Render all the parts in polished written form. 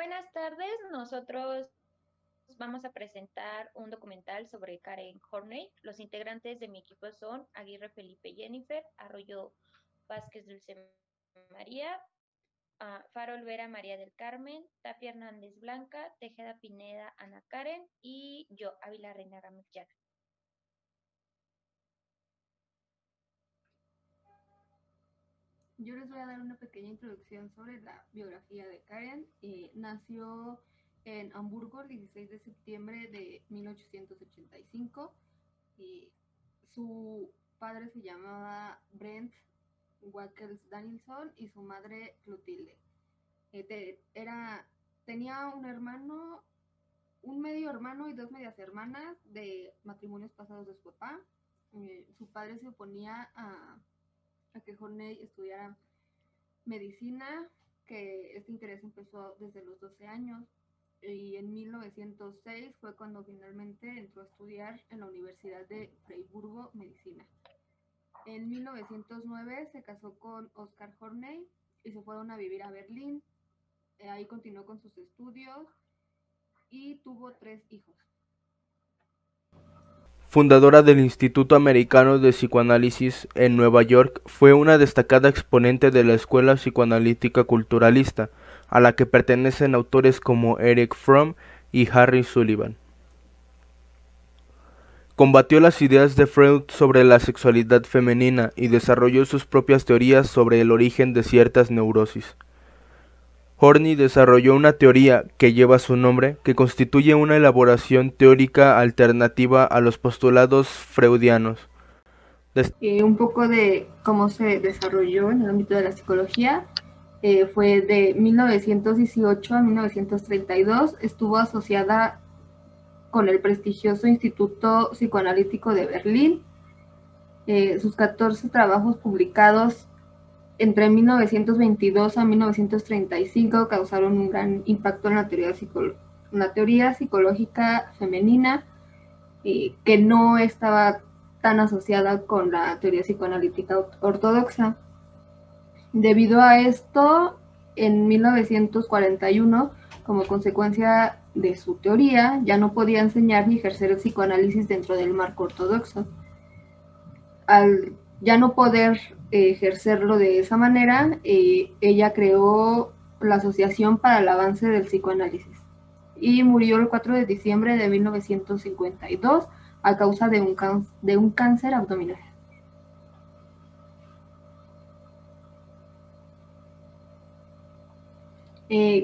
Buenas tardes, nosotros vamos a presentar un documental sobre Karen Horney. Los integrantes de mi equipo son Aguirre Felipe Jennifer, Arroyo Vázquez Dulce María, Farol Vera María del Carmen, Tapia Hernández Blanca, Tejeda Pineda Ana Karen y yo, Ávila Reina Gámez Llana. Yo les voy a dar una pequeña introducción sobre la biografía de Karen. Nació en Hamburgo el 16 de septiembre de 1885. Y su padre se llamaba Brent Wackels Danielson y su madre Clotilde. Tenía un hermano, un medio hermano y dos medias hermanas de matrimonios pasados de su papá. Su padre se oponía a que Horney estudiara medicina, que este interés empezó desde los 12 años y en 1906 fue cuando finalmente entró a estudiar en la Universidad de Freiburgo medicina. En 1909 se casó con Oscar Horney y se fueron a vivir a Berlín. Ahí continuó con sus estudios y tuvo 3 hijos. Fundadora del Instituto Americano de Psicoanálisis en Nueva York, fue una destacada exponente de la escuela psicoanalítica culturalista, a la que pertenecen autores como Erich Fromm y Harry Sullivan. Combatió las ideas de Freud sobre la sexualidad femenina y desarrolló sus propias teorías sobre el origen de ciertas neurosis. Horney desarrolló una teoría que lleva su nombre, que constituye una elaboración teórica alternativa a los postulados freudianos. Un poco de cómo se desarrolló en el ámbito de la psicología. Fue de 1918 a 1932. Estuvo asociada con el prestigioso Instituto Psicoanalítico de Berlín. Sus 14 trabajos publicados entre 1922 a 1935 causaron un gran impacto en la teoría psicológica femenina, que no estaba tan asociada con la teoría psicoanalítica ortodoxa. Debido a esto, en 1941, como consecuencia de su teoría, ya no podía enseñar ni ejercer el psicoanálisis dentro del marco ortodoxo. Al ya no poder ejercerlo de esa manera, ella creó la Asociación para el Avance del Psicoanálisis y murió el 4 de diciembre de 1952 a causa de un cáncer abdominal.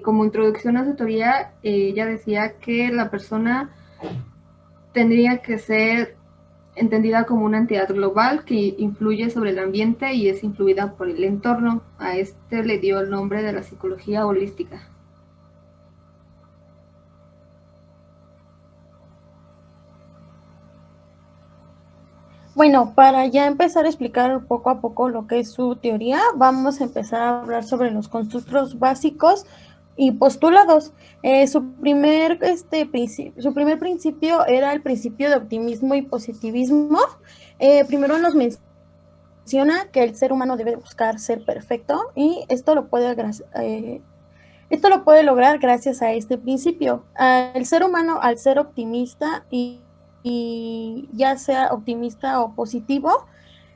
Como introducción a su teoría, ella decía que la persona tendría que ser entendida como una entidad global que influye sobre el ambiente y es influida por el entorno. A este le dio el nombre de la psicología holística. Bueno, para ya empezar a explicar poco a poco lo que es su teoría, vamos a empezar a hablar sobre los constructos básicos y postulados. Su primer principio era el principio de optimismo y positivismo. Primero nos menciona que el ser humano debe buscar ser perfecto y esto lo puede lograr gracias a este principio. El ser humano, al ser optimista y ya sea optimista o positivo,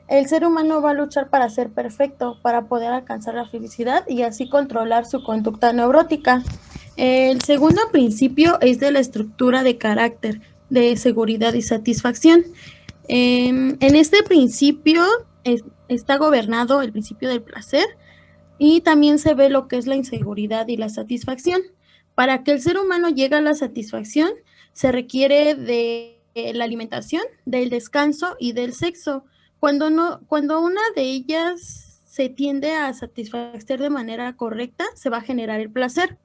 el ser humano va a luchar para ser perfecto, para poder alcanzar la felicidad y así controlar su conducta neurótica. El segundo principio es de la estructura de carácter, de seguridad y satisfacción. En este principio está gobernado el principio del placer y también se ve lo que es la inseguridad y la satisfacción. Para que el ser humano llegue a la satisfacción, se requiere de la alimentación, del descanso y del sexo. Cuando una de ellas se tiende a satisfacer de manera correcta, se va a generar el placer.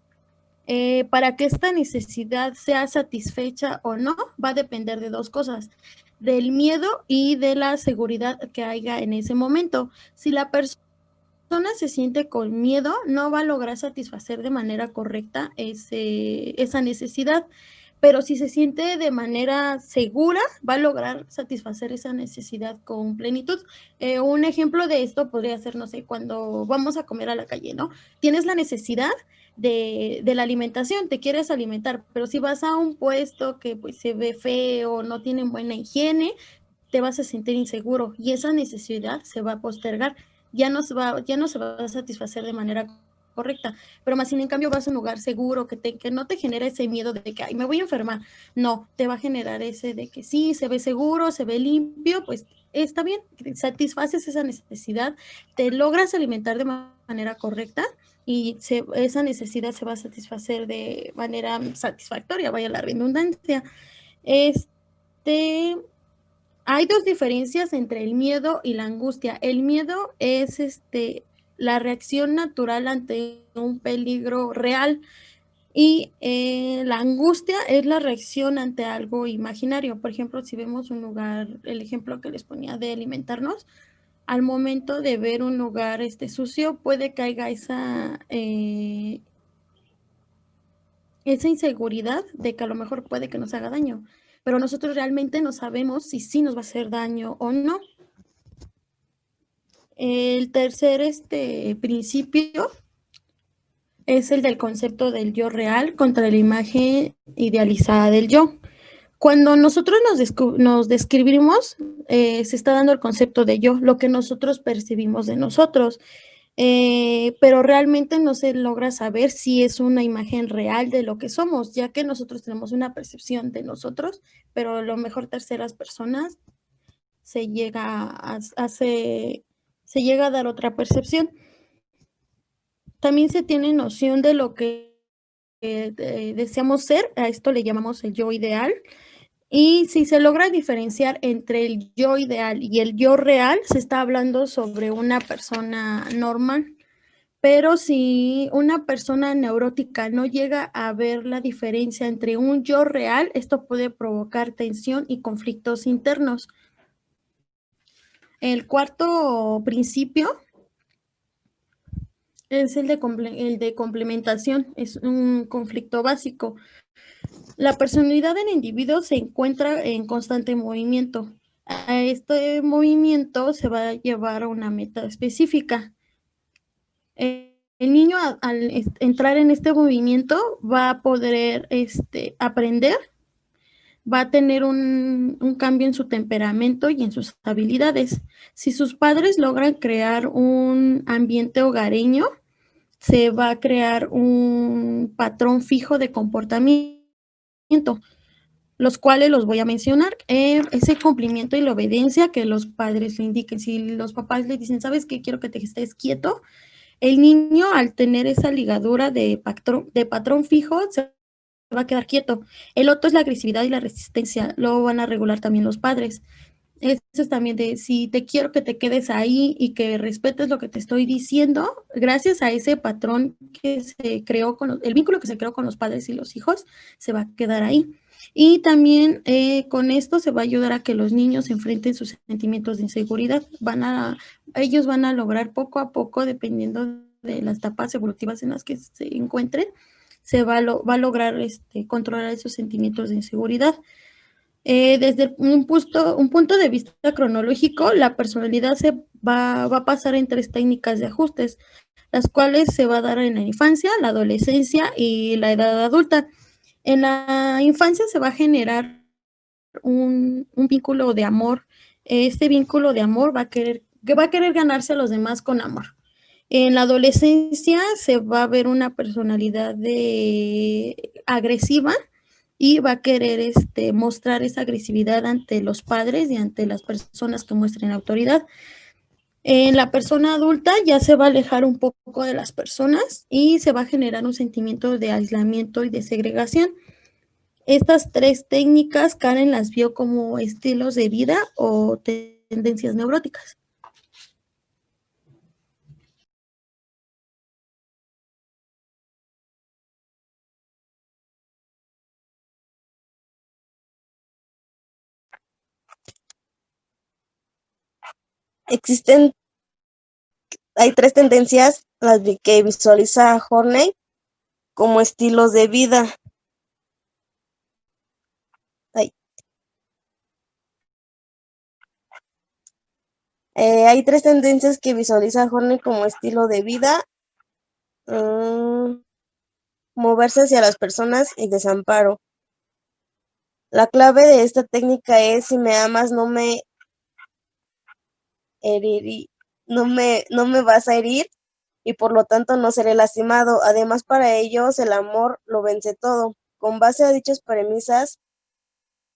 Para que esta necesidad sea satisfecha o no, va a depender de dos cosas, del miedo y de la seguridad que haya en ese momento. Si la persona se siente con miedo, no va a lograr satisfacer de manera correcta esa necesidad. pero si se siente de manera segura, va a lograr satisfacer esa necesidad con plenitud. Un ejemplo de esto podría ser, no sé, cuando vamos a comer a la calle, ¿no? Tienes la necesidad de la alimentación, te quieres alimentar, pero si vas a un puesto que pues se ve feo, no tiene buena higiene, te vas a sentir inseguro y esa necesidad se va a postergar, ya no se va a satisfacer de manera correcta, pero más sin en cambio vas a un lugar seguro, que no te genera ese miedo de que, ay, me voy a enfermar, no, te va a generar ese de que sí, se ve seguro, se ve limpio, pues está bien, satisfaces esa necesidad, te logras alimentar de manera correcta y esa necesidad se va a satisfacer de manera satisfactoria, vaya la redundancia. Hay dos diferencias entre el miedo y la angustia. El miedo es la reacción natural ante un peligro real y la angustia es la reacción ante algo imaginario. Por ejemplo, si vemos un lugar, el ejemplo que les ponía de alimentarnos, al momento de ver un lugar sucio puede que haya esa inseguridad de que a lo mejor puede que nos haga daño, pero nosotros realmente no sabemos si sí nos va a hacer daño o no. El tercer principio es el del concepto del yo real contra la imagen idealizada del yo. Cuando nosotros nos describimos, se está dando el concepto de yo, lo que nosotros percibimos de nosotros. Pero realmente no se logra saber si es una imagen real de lo que somos, ya que nosotros tenemos una percepción de nosotros, pero a lo mejor terceras personas se llega a dar otra percepción. También se tiene noción de lo que deseamos ser, a esto le llamamos el yo ideal. Y si se logra diferenciar entre el yo ideal y el yo real, se está hablando sobre una persona normal. Pero si una persona neurótica no llega a ver la diferencia entre un yo real, esto puede provocar tensión y conflictos internos. El cuarto principio es el de complementación, es un conflicto básico. La personalidad del individuo se encuentra en constante movimiento. A este movimiento se va a llevar a una meta específica. El niño al entrar en este movimiento va a poder aprender, va a tener un cambio en su temperamento y en sus habilidades. Si sus padres logran crear un ambiente hogareño, se va a crear un patrón fijo de comportamiento, los cuales los voy a mencionar. Ese cumplimiento y la obediencia que los padres le indiquen. Si los papás le dicen, ¿sabes qué? Quiero que te estés quieto. El niño, al tener esa ligadura de patrón fijo, se va a quedar quieto. El otro es la agresividad y la resistencia. Lo van a regular también los padres. Eso es también de si te quiero que te quedes ahí y que respetes lo que te estoy diciendo, gracias a ese patrón que se creó el vínculo que se creó con los padres y los hijos, se va a quedar ahí. Y también con esto se va a ayudar a que los niños enfrenten sus sentimientos de inseguridad. Ellos van a lograr poco a poco, dependiendo de las etapas evolutivas en las que se encuentren, se va a lograr controlar esos sentimientos de inseguridad. Desde un punto de vista cronológico, la personalidad se va a pasar en 3 técnicas de ajustes, las cuales se va a dar en la infancia, la adolescencia y la edad adulta. En la infancia se va a generar un vínculo de amor. Este vínculo de amor va a querer ganarse a los demás con amor. En la adolescencia se va a ver una personalidad agresiva y va a querer mostrar esa agresividad ante los padres y ante las personas que muestren autoridad. En la persona adulta ya se va a alejar un poco de las personas y se va a generar un sentimiento de aislamiento y de segregación. Estas 3 técnicas Karen las vio como estilos de vida o tendencias neuróticas. Hay 3 tendencias, las que visualiza Horney como estilos de vida. Hay tres tendencias que visualiza Horney como estilo de vida: moverse hacia las personas y desamparo. La clave de esta técnica es: si me amas, no me vas a herir, y por lo tanto no seré lastimado. Además, para ellos el amor lo vence todo. Con base a dichas premisas,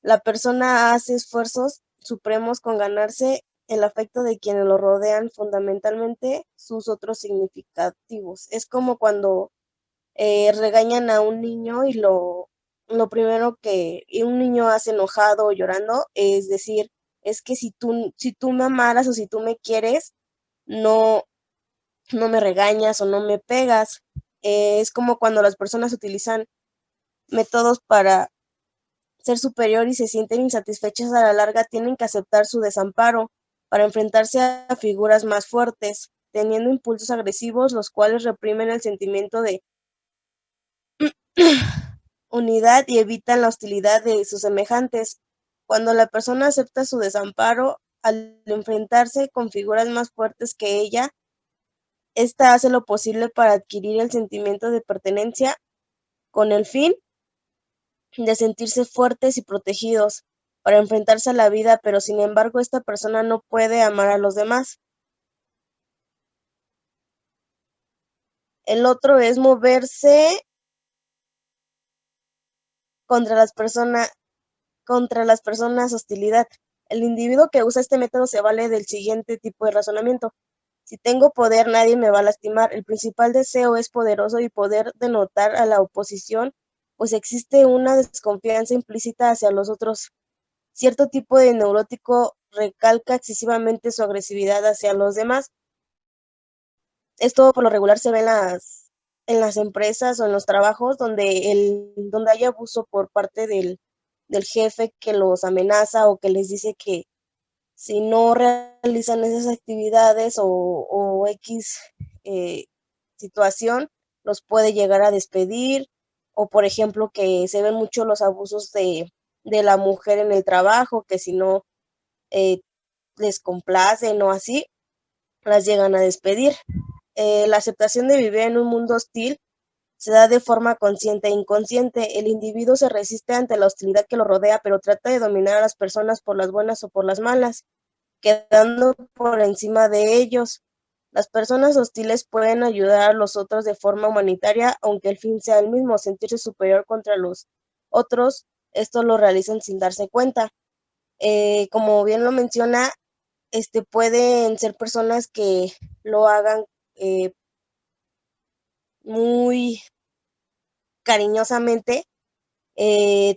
la persona hace esfuerzos supremos con ganarse el afecto de quienes lo rodean, fundamentalmente sus otros significativos. Es como cuando regañan a un niño y lo primero que un niño hace enojado o llorando es decir: es que si tú me amaras o si tú me quieres, no, no me regañas o no me pegas. Es como cuando las personas utilizan métodos para ser superior y se sienten insatisfechas a la larga, tienen que aceptar su desamparo para enfrentarse a figuras más fuertes, teniendo impulsos agresivos, los cuales reprimen el sentimiento de unidad y evitan la hostilidad de sus semejantes. Cuando la persona acepta su desamparo, al enfrentarse con figuras más fuertes que ella, ésta hace lo posible para adquirir el sentimiento de pertenencia con el fin de sentirse fuertes y protegidos para enfrentarse a la vida, pero sin embargo esta persona no puede amar a los demás. El otro es moverse contra las personas hostilidad. El individuo que usa este método se vale del siguiente tipo de razonamiento: si tengo poder, nadie me va a lastimar. El principal deseo es poderoso y poder denotar a la oposición, pues existe una desconfianza implícita hacia los otros. Cierto tipo de neurótico recalca excesivamente su agresividad hacia los demás. Esto por lo regular se ve en las empresas o en los trabajos donde hay abuso por parte del jefe, que los amenaza o que les dice que si no realizan esas actividades o X situación, los puede llegar a despedir. O por ejemplo, que se ven mucho los abusos de la mujer en el trabajo, que si no eh, les complacen o así, las llegan a despedir. La aceptación de vivir en un mundo hostil se da de forma consciente e inconsciente. El individuo se resiste ante la hostilidad que lo rodea, pero trata de dominar a las personas por las buenas o por las malas, quedando por encima de ellos. Las personas hostiles pueden ayudar a los otros de forma humanitaria, aunque el fin sea el mismo: sentirse superior contra los otros. Esto lo realizan sin darse cuenta. Como bien lo menciona, pueden ser personas que lo hagan muy cariñosamente,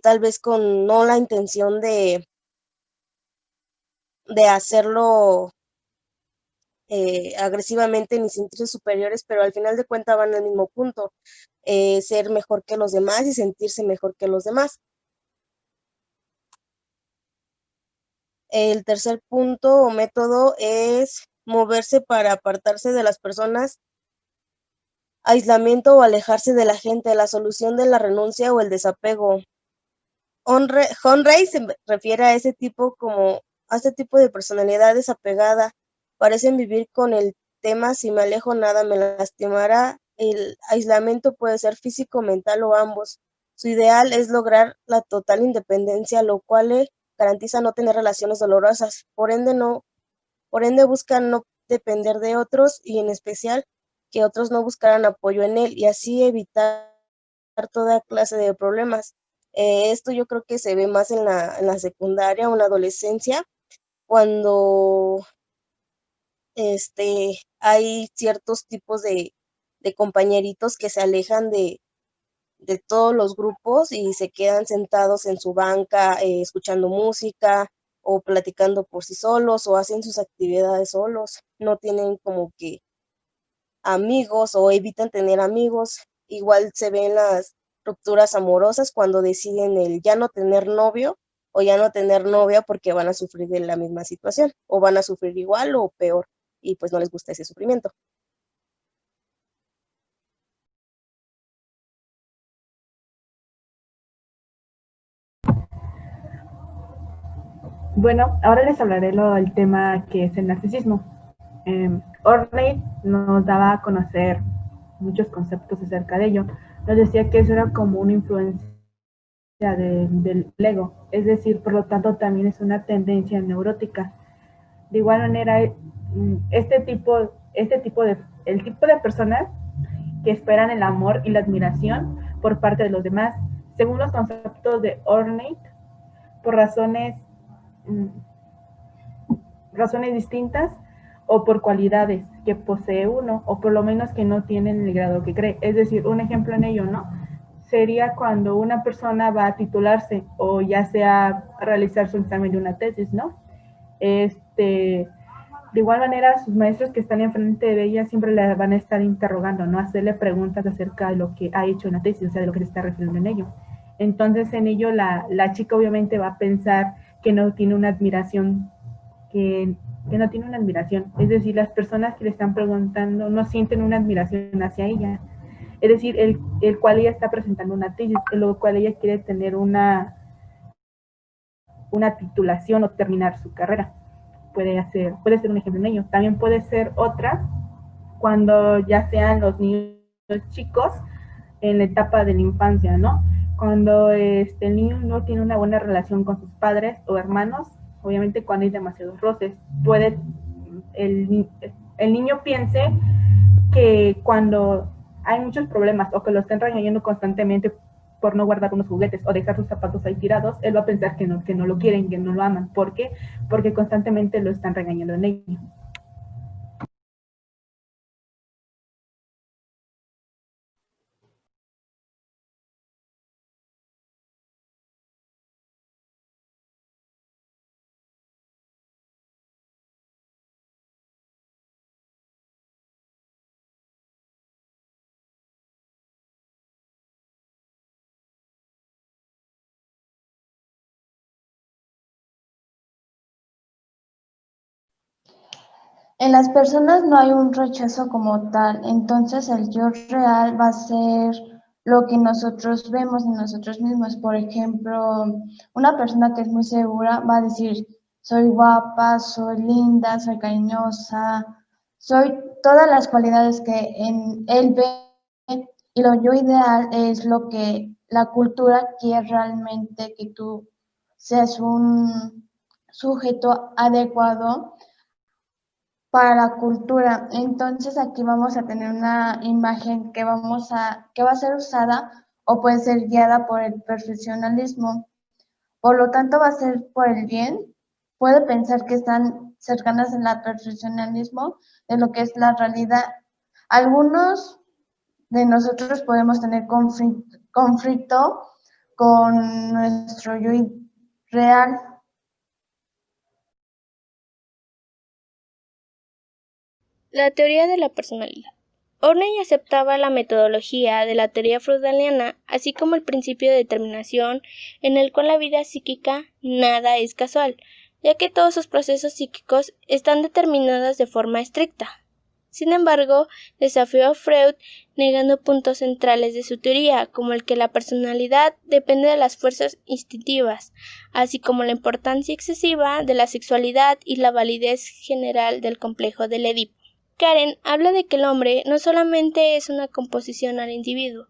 tal vez con no la intención de hacerlo agresivamente ni sentirse superiores, pero al final de cuentas van al mismo punto: ser mejor que los demás y sentirse mejor que los demás. El tercer punto o método es moverse para apartarse de las personas, aislamiento o alejarse de la gente, la solución de la renuncia o el desapego. Honrey se refiere a este tipo de personalidad desapegada. Parecen vivir con el tema: si me alejo, nada me lastimará. El aislamiento puede ser físico, mental o ambos. Su ideal es lograr la total independencia, lo cual le garantiza no tener relaciones dolorosas. Por ende buscan no depender de otros, y en especial que otros no buscaran apoyo en él, y así evitar toda clase de problemas. Esto yo creo que se ve más en la secundaria o en la adolescencia, cuando hay ciertos tipos de compañeritos que se alejan de todos los grupos y se quedan sentados en su banca, escuchando música o platicando por sí solos, o hacen sus actividades solos. No tienen como que amigos o evitan tener amigos. Igual se ven las rupturas amorosas cuando deciden el ya no tener novio o ya no tener novia, porque van a sufrir de la misma situación o van a sufrir igual o peor, y pues no les gusta ese sufrimiento. Bueno, ahora les hablaré del tema que es el narcisismo. Horney nos daba a conocer muchos conceptos acerca de ello. Nos decía que eso era como una influencia del ego, es decir, por lo tanto también es una tendencia neurótica. De igual manera, el tipo de personas que esperan el amor y la admiración por parte de los demás, según los conceptos de Horney, por razones distintas o por cualidades que posee uno, o por lo menos que no tienen el grado que cree. Es decir, un ejemplo en ello, ¿no? Sería cuando una persona va a titularse o ya sea realizar su examen de una tesis, ¿no? De igual manera, sus maestros que están enfrente de ella siempre la van a estar interrogando, ¿no? Hacerle preguntas acerca de lo que ha hecho en la tesis, o sea, de lo que se está refiriendo en ello. Entonces, en ello, la chica obviamente va a pensar que no tiene una admiración, que no tiene una admiración. Es decir, las personas que le están preguntando no sienten una admiración hacia ella. Es decir, el cual ella está presentando una tesis, lo cual ella quiere tener una titulación o terminar su carrera. Puede ser un ejemplo en ello. También puede ser otra cuando ya sean los niños chicos en la etapa de la infancia, ¿no? Cuando el niño no tiene una buena relación con sus padres o hermanos, obviamente cuando hay demasiados roces, puede el niño piense que cuando hay muchos problemas o que lo estén regañando constantemente por no guardar unos juguetes o dejar sus zapatos ahí tirados, él va a pensar que no lo quieren, que no lo aman. ¿Por qué? Porque constantemente lo están regañando en ello. En las personas no hay un rechazo como tal, entonces el yo real va a ser lo que nosotros vemos en nosotros mismos. Por ejemplo, una persona que es muy segura va a decir, soy guapa, soy linda, soy cariñosa, soy todas las cualidades que en él ve, y lo yo ideal es lo que la cultura quiere realmente que tú seas un sujeto adecuado para la cultura. Entonces aquí vamos a tener una imagen que va a ser usada o puede ser guiada por el perfeccionalismo. Por lo tanto, va a ser por el bien. Puede pensar que están cercanas al perfeccionalismo de lo que es la realidad. Algunos de nosotros podemos tener conflicto con nuestro yo real. La teoría de la personalidad. Horney aceptaba la metodología de la teoría freudaliana, así como el principio de determinación, en el cual la vida psíquica nada es casual, ya que todos sus procesos psíquicos están determinados de forma estricta. Sin embargo, desafió a Freud negando puntos centrales de su teoría, como el que la personalidad depende de las fuerzas instintivas, así como la importancia excesiva de la sexualidad y la validez general del complejo del Edipo. Karen habla de que el hombre no solamente es una composición al individuo,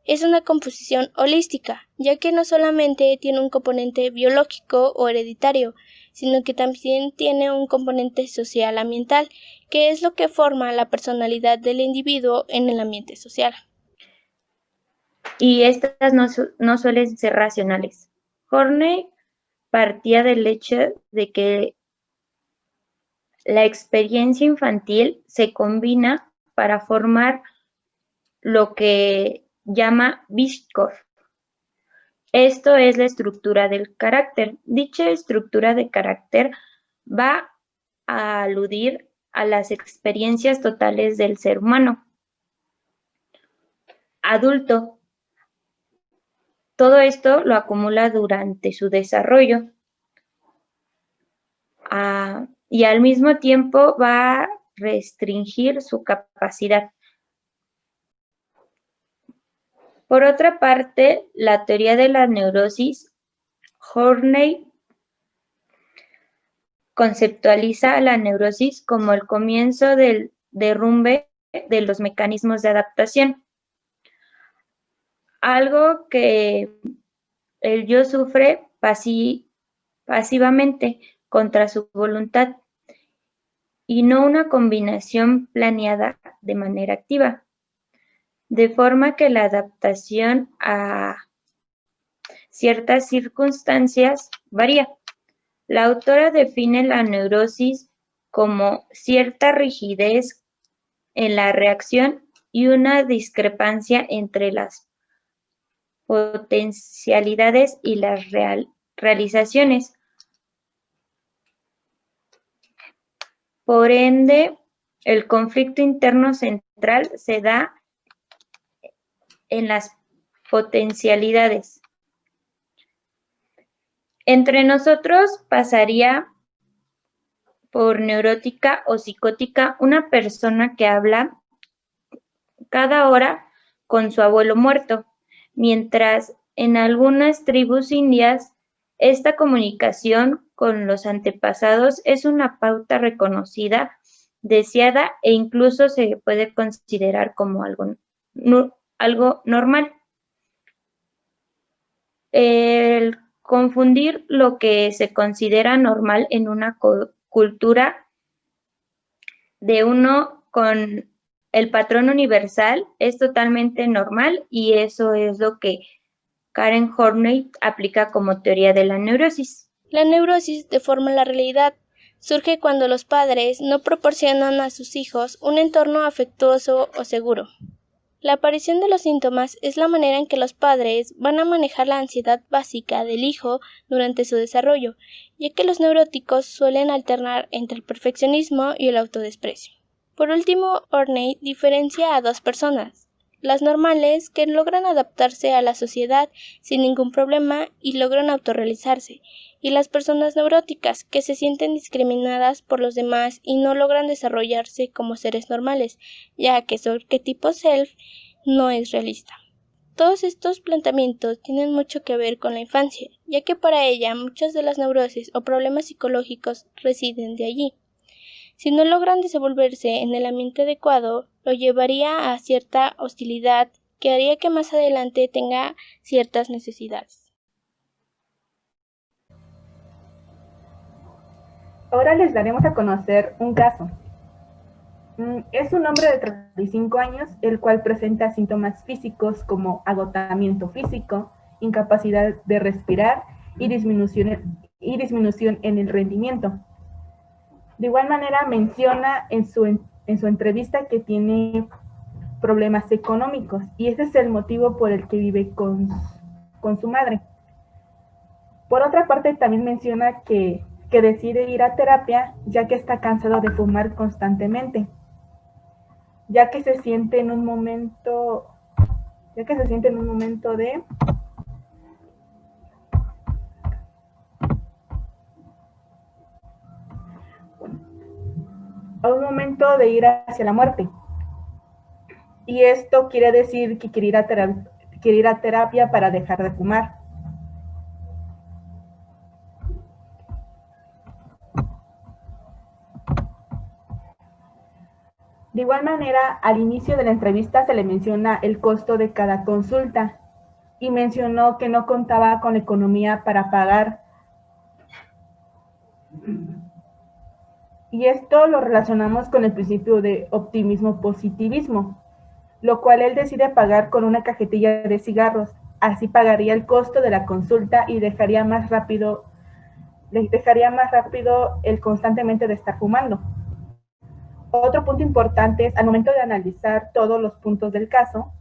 es una composición holística, ya que no solamente tiene un componente biológico o hereditario, sino que también tiene un componente social ambiental, que es lo que forma la personalidad del individuo en el ambiente social. Y estas no suelen ser racionales. Horney partía del hecho de que la experiencia infantil se combina para formar lo que llama Bischoff. Esto es la estructura del carácter. Dicha estructura de carácter va a aludir a las experiencias totales del ser humano adulto. Todo esto lo acumula durante su desarrollo. Y al mismo tiempo va a restringir su capacidad. Por otra parte, la teoría de la neurosis, Horney conceptualiza la neurosis como el comienzo del derrumbe de los mecanismos de adaptación. Algo que el yo sufre pasivamente contra su voluntad y no una combinación planeada de manera activa, de forma que la adaptación a ciertas circunstancias varía. La autora define la neurosis como cierta rigidez en la reacción y una discrepancia entre las potencialidades y las realizaciones. Por ende, el conflicto interno central se da en las potencialidades. Entre nosotros pasaría por neurótica o psicótica una persona que habla cada hora con su abuelo muerto, mientras en algunas tribus indias esta comunicación con los antepasados es una pauta reconocida, deseada e incluso se puede considerar como algo normal. El confundir lo que se considera normal en una cultura de uno con el patrón universal es totalmente normal y eso es lo que Karen Horney aplica como teoría de la neurosis. La neurosis deforma la realidad. Surge cuando los padres no proporcionan a sus hijos un entorno afectuoso o seguro. La aparición de los síntomas es la manera en que los padres van a manejar la ansiedad básica del hijo durante su desarrollo, ya que los neuróticos suelen alternar entre el perfeccionismo y el autodesprecio. Por último, Horney diferencia a dos personas: las normales, que logran adaptarse a la sociedad sin ningún problema y logran autorrealizarse, y las personas neuróticas, que se sienten discriminadas por los demás y no logran desarrollarse como seres normales, ya que su arquetipo self no es realista. Todos estos planteamientos tienen mucho que ver con la infancia, ya que para ella muchas de las neurosis o problemas psicológicos residen de allí. Si no logran desenvolverse en el ambiente adecuado, lo llevaría a cierta hostilidad que haría que más adelante tenga ciertas necesidades. Ahora les daremos a conocer un caso. Es un hombre de 35 años, el cual presenta síntomas físicos como agotamiento físico, incapacidad de respirar y disminución en el rendimiento. De igual manera menciona en su entrevista que tiene problemas económicos y ese es el motivo por el que vive con su madre. Por otra parte, también menciona que decide ir a terapia ya que está cansado de fumar constantemente, ya que se siente en un momento de ir hacia la muerte. Y esto quiere decir que quiere ir a terapia para dejar de fumar. De igual manera, al inicio de la entrevista se le menciona el costo de cada consulta y mencionó que no contaba con la economía para pagar. Y esto lo relacionamos con el principio de optimismo-positivismo, lo cual él decide pagar con una cajetilla de cigarros. Así pagaría el costo de la consulta y dejaría más rápido el constantemente de estar fumando. Otro punto importante es, al momento de analizar todos los puntos del caso,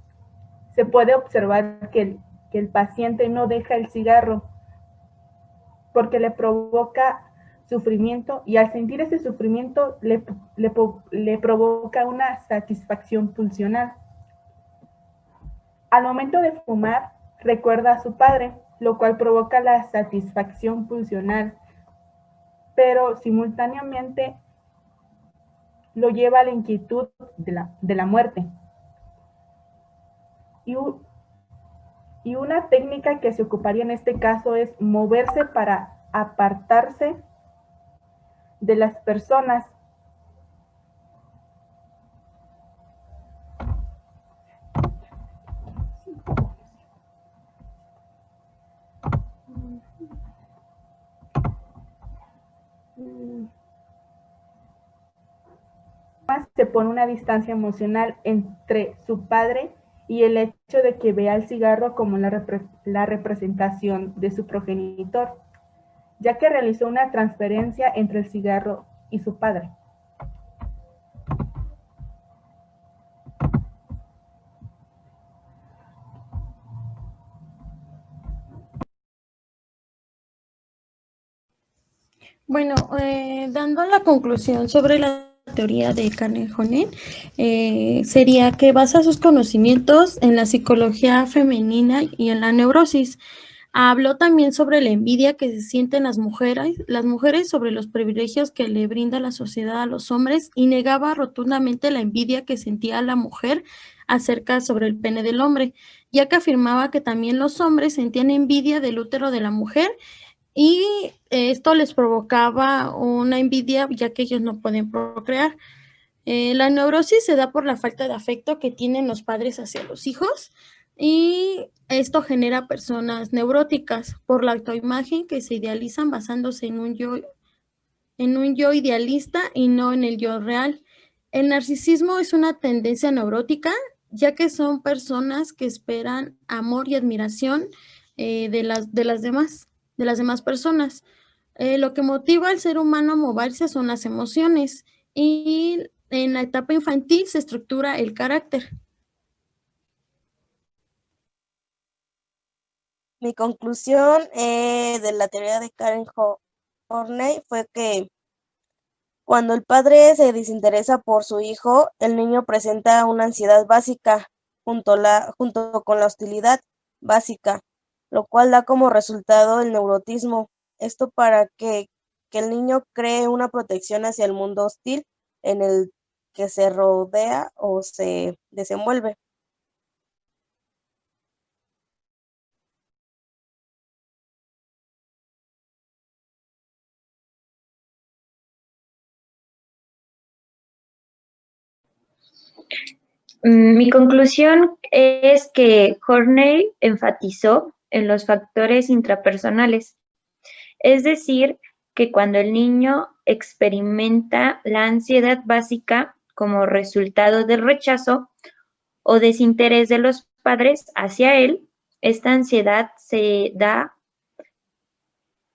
se puede observar que el paciente no deja el cigarro porque le provoca sufrimiento y al sentir ese sufrimiento le provoca una satisfacción pulsional. Al momento de fumar, recuerda a su padre, lo cual provoca la satisfacción pulsional, pero simultáneamente lo lleva a la inquietud de la muerte. Y una técnica que se ocuparía en este caso es moverse para apartarse de las personas. Se pone una distancia emocional entre su padre y el hecho de que vea el cigarro como la representación de su progenitor, ya que realizó una transferencia entre el cigarro y su padre. Bueno, dando la conclusión sobre la teoría de Karen-Horney, sería que basa sus conocimientos en la psicología femenina y en la neurosis. Habló también sobre la envidia que se sienten las mujeres sobre los privilegios que le brinda la sociedad a los hombres, y negaba rotundamente la envidia que sentía la mujer acerca sobre el pene del hombre, ya que afirmaba que también los hombres sentían envidia del útero de la mujer, y esto les provocaba una envidia ya que ellos no pueden procrear. La neurosis se da por la falta de afecto que tienen los padres hacia los hijos, y esto genera personas neuróticas por la autoimagen que se idealizan basándose en un yo idealista y no en el yo real. El narcisismo es una tendencia neurótica, ya que son personas que esperan amor y admiración de las demás personas. Lo que motiva al ser humano a moverse son las emociones, y en la etapa infantil se estructura el carácter. Mi conclusión de la teoría de Karen Horney fue que cuando el padre se desinteresa por su hijo, el niño presenta una ansiedad básica junto con la hostilidad básica, lo cual da como resultado el neurotismo. Esto para que el niño cree una protección hacia el mundo hostil en el que se rodea o se desenvuelve. Mi conclusión es que Horney enfatizó en los factores intrapersonales, es decir, que cuando el niño experimenta la ansiedad básica como resultado del rechazo o desinterés de los padres hacia él, esta ansiedad se da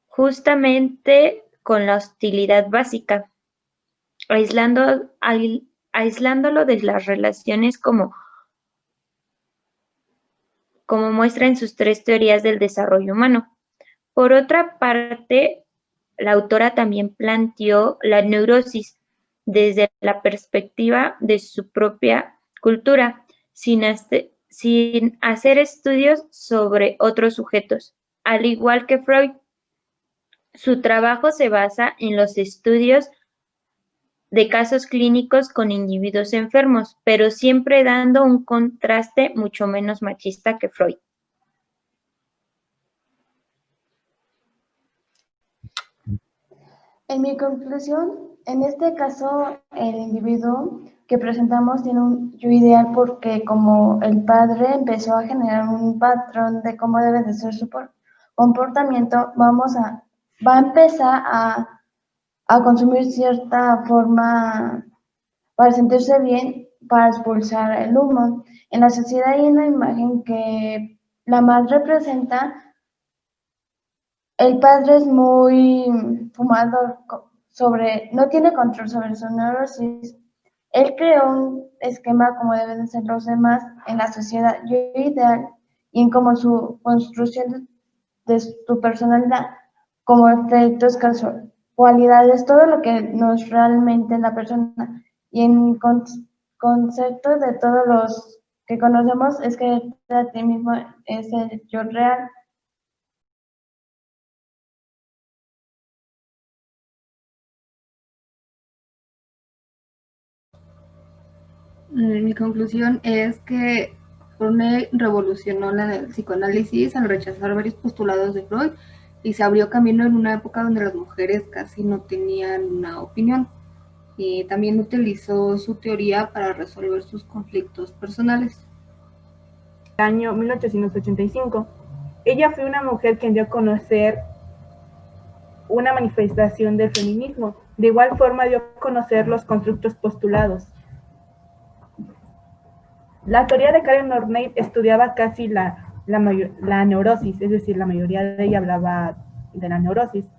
justamente con la hostilidad básica, aislándolo de las relaciones como muestra en sus 3 teorías del desarrollo humano. Por otra parte, la autora también planteó la neurosis desde la perspectiva de su propia cultura, sin hacer estudios sobre otros sujetos. Al igual que Freud, su trabajo se basa en los estudios de casos clínicos con individuos enfermos, pero siempre dando un contraste mucho menos machista que Freud. En mi conclusión, en este caso, el individuo que presentamos tiene un yo ideal porque como el padre empezó a generar un patrón de cómo debe de ser su comportamiento, va a empezar a consumir cierta forma para sentirse bien, para expulsar el humo. En la sociedad hay una imagen que la madre representa. El padre es muy fumador, no tiene control sobre su neurosis. Él creó un esquema como deben ser los demás en la sociedad yo ideal y en como su construcción de su personalidad, como efectos, cualidades, todo lo que no es realmente la persona. Y en concepto de todos los que conocemos es que a ti mismo es el yo real. Mi conclusión es que Horney revolucionó el psicoanálisis al rechazar varios postulados de Freud y se abrió camino en una época donde las mujeres casi no tenían una opinión. Y también utilizó su teoría para resolver sus conflictos personales. Año 1885. Ella fue una mujer que dio a conocer una manifestación del feminismo. De igual forma dio a conocer los constructos postulados. La teoría de Karen Horney estudiaba casi la neurosis, es decir, la mayoría de ella hablaba de la neurosis.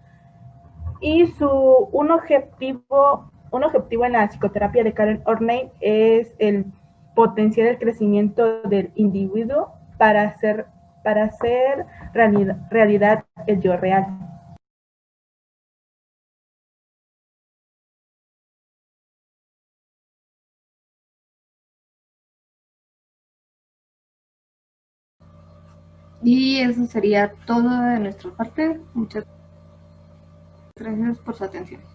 Y un objetivo en la psicoterapia de Karen Horney es el potenciar el crecimiento del individuo para hacer realidad el yo real. Y eso sería todo de nuestra parte. Muchas gracias por su atención.